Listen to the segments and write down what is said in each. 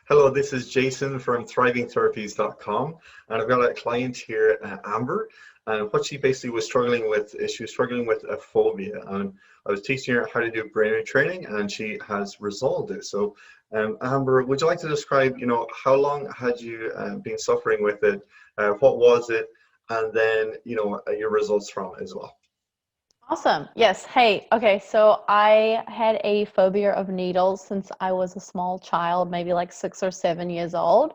Hello, this is Jason from thrivingtherapies.com, and I've got a client here, Amber, and what she basically was struggling with is she was struggling with a phobia, and I was teaching her how to do brain training, and she has resolved it. So, Amber, would you like to describe, how long had you been suffering with it, what was it, and then, your results from it as well? Awesome. Yes. Hey, okay. So I had a phobia of needles since I was a small child, maybe like 6 or 7 years old.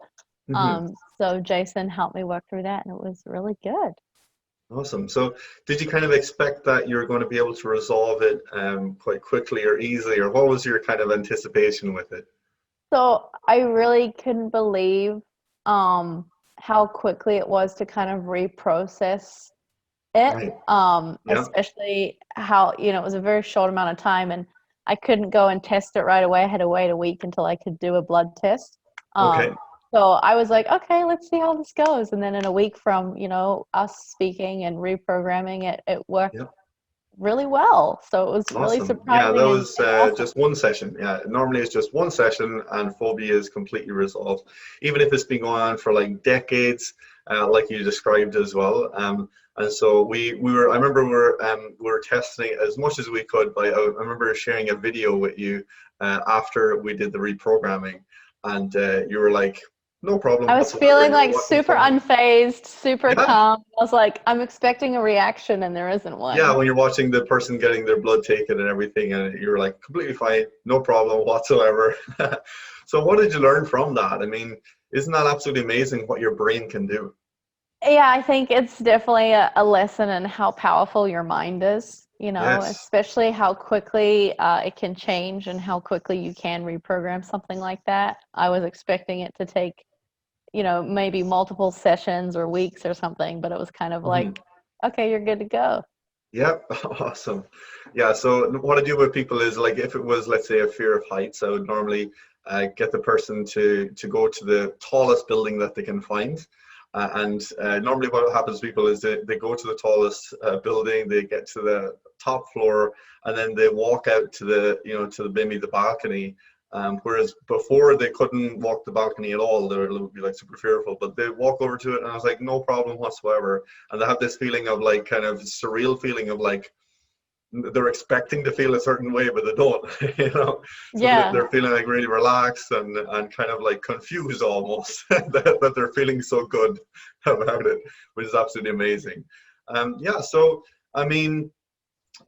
Hmm. So Jason helped me work through that, and it was really good. Awesome. So, did you kind of expect that you're going to be able to resolve it quite quickly or easily, or what was your kind of anticipation with it? So I really couldn't believe how quickly it was to kind of reprocess it, Right. Yeah. especially how, it was a very short amount of time and I couldn't go and test it right away. I had to wait a week until I could do a blood test. Okay. So I was like, okay, let's see how this goes. And then in a week from, us speaking and reprogramming it, it worked Yeah. really well. So it was really Awesome. Yeah, that surprising and, was and awesome. just one session. Yeah, normally it's just one session and phobia is completely resolved. Even if it's been going on for like decades, like you described as well. And so I remember we were testing it as much as we could. I remember sharing a video with you after we did the reprogramming, and you were like, no problem I was whatsoever. feeling You were like watching super fine. unfazed, super Yeah. calm. I was like, I'm expecting a reaction and there isn't Yeah, one. when you're watching the person getting their blood taken and everything, and you're like completely fine, no problem whatsoever. So, what did you learn from that? I mean, isn't that absolutely amazing what your brain can do? Yeah, I think it's definitely a lesson in how powerful your mind is, Yes. especially how quickly it can change and how quickly you can reprogram something like that. I was expecting it to take, maybe multiple sessions or weeks or something, but it was kind of Hmm. like, okay, you're good to go. Yep. Awesome. Yeah. So, what I do with people is like if it was, let's say, a fear of heights, I would normally get the person to go to the tallest building that they can find. And normally what happens to people is they go to the tallest building, they get to the top floor, and then they walk out to maybe the balcony. Whereas before they couldn't walk the balcony at all, they would be like super fearful, but they walk over to it and I was like, no problem whatsoever. And they have this feeling of like kind of surreal feeling of like they're expecting to feel a certain way, but they don't, So Yeah. they're feeling like really relaxed and kind of like confused almost that they're feeling so good about it, which is absolutely amazing. Yeah, so I mean,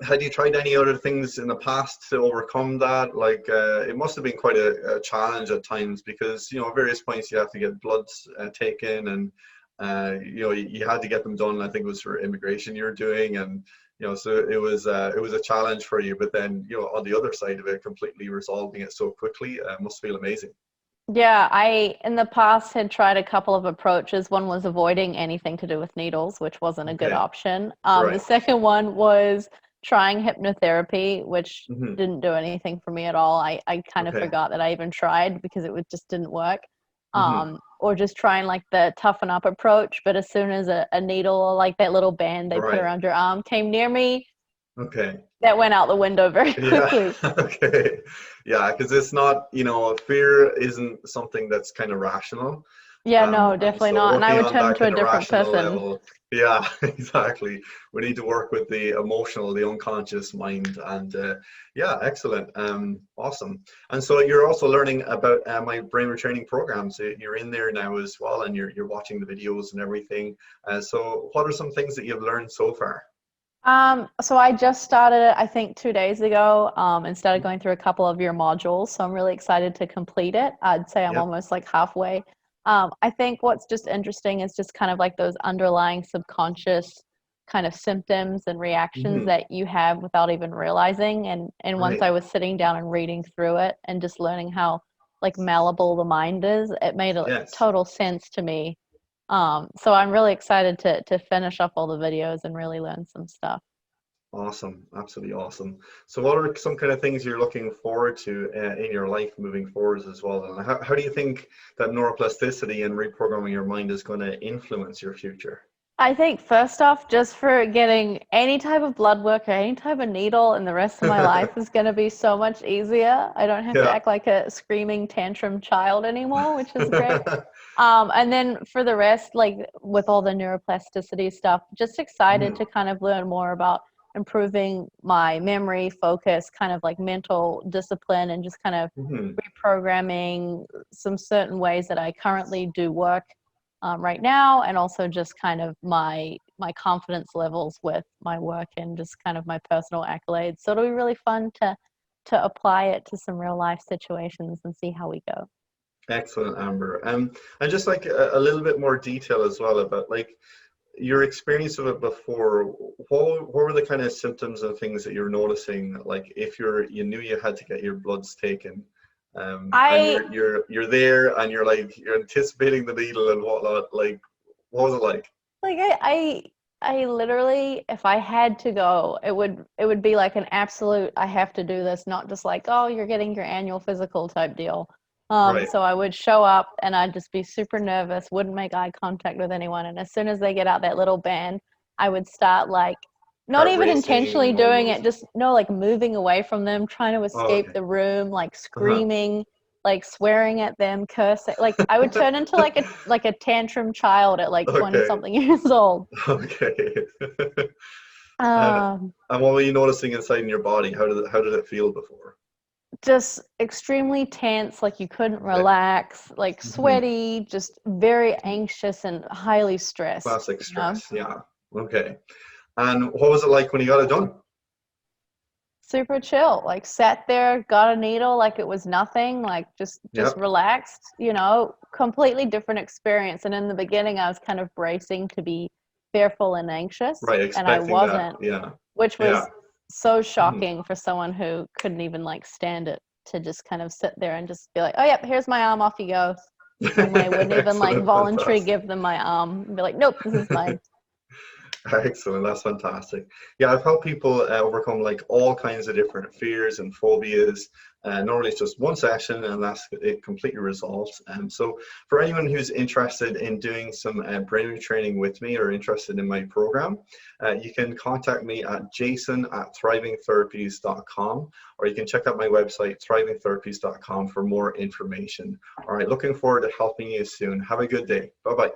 had you tried any other things in the past to overcome that? Like, it must have been quite a challenge at times because, at various points you have to get bloods taken and, you had to get them done. I think it was for immigration you're doing. And, so it was a challenge for you. But then, on the other side of it, completely resolving it so quickly must feel amazing. Yeah, I in the past had tried a couple of approaches. One was avoiding anything to do with needles, which wasn't a good Okay, option. The right. second one was trying hypnotherapy, which Hmm. didn't do anything for me at all. I kind of Okay. forgot that I even tried because just didn't work. Hmm. Or just trying like the toughen up approach, but as soon as a needle or like that little band they put Right. around your arm came near me, Okay. that went out the window very Yeah, quickly. okay. Yeah, because it's not, fear isn't something that's kind of rational. Yeah, no, And definitely so not. And I working would on turn that to a kind of different rational person. level, yeah, exactly. We need to work with the emotional, the unconscious mind. And yeah, excellent. Awesome. And so you're also learning about my brain retraining program. So you're in there now as well, and you're watching the videos and everything. So what are some things that you've learned so far? So I just started it, I think 2 days ago, and started going through a couple of your modules. So I'm really excited to complete it. I'd say I'm Yep. almost like halfway. I think what's just interesting is just kind of like those underlying subconscious kind of symptoms and reactions Hmm. that you have without even realizing. And once Right. I was sitting down and reading through it and just learning how like malleable the mind is, it made a Yes. total sense to me. So I'm really excited to finish up all the videos and really learn some stuff. Awesome, absolutely awesome. So, what are some kind of things you're looking forward to in your life moving forwards as well? And how do you think that neuroplasticity and reprogramming your mind is going to influence your future? I think first off, just for getting any type of blood work or any type of needle in the rest of my life is going to be so much easier. I don't have to Yeah. act like a screaming tantrum child anymore, which is great. And then for the rest, like with all the neuroplasticity stuff, just excited Mhm, to kind of learn more about improving my memory, focus, kind of like mental discipline, and just kind of mhm. reprogramming some certain ways that I currently do work right now, and also just kind of my confidence levels with my work and just kind of my personal accolades. So it'll be really fun to apply it to some real life situations and see how we go. Excellent, Amber. And just like a little bit more detail as well about like your experience of it before. What were the kind of symptoms and things that you're noticing? Like if you knew you had to get your bloods taken, and I you're there and you're like you're anticipating the needle and whatnot. Like, what was it like? like I literally, if I had to go, it would be like an absolute I have to do this, not just like, oh, you're getting your annual physical type deal. Right. So I would show up and I'd just be super nervous, wouldn't make eye contact with anyone, and as soon as they get out that little band, I would start like not Heart even intentionally racing, all doing those. it, just no, like moving away from them, trying to Oh, escape okay. the room, like Uh-huh. screaming, like swearing at them, cursing. Like I would turn into like a tantrum child at like 20 Okay. something years old. Okay. And Um, and what were you noticing inside in your body? How did it feel before? just extremely tense, like you couldn't Okay. relax, like Hmm. sweaty, just very anxious and highly stressed, Classic you know? stress. Yeah. Okay. And what was it like when you got it done? Super chill, like sat there, got a needle like it was nothing, like just Yep. relaxed, completely different experience. And in the beginning, I was kind of bracing to be fearful and anxious, Right. and I Expecting that. wasn't, Yeah. which Yeah. was so Mhm. shocking for someone who couldn't even like stand it to just kind of sit there and just be like, oh, yep, here's my arm, off you go. Normally, I wouldn't even like Excellent. voluntary Fantastic. give them my arm and be like, nope, this is mine. Excellent. That's fantastic. Yeah, I've helped people overcome like all kinds of different fears and phobias. Normally it's just one session and that's it completely resolved. So for anyone who's interested in doing some brain training with me or interested in my program, you can contact me at jason@thrivingtherapies.com, or you can check out my website, thrivingtherapies.com, for more information. All right, looking forward to helping you soon. Have a good day. Bye-bye.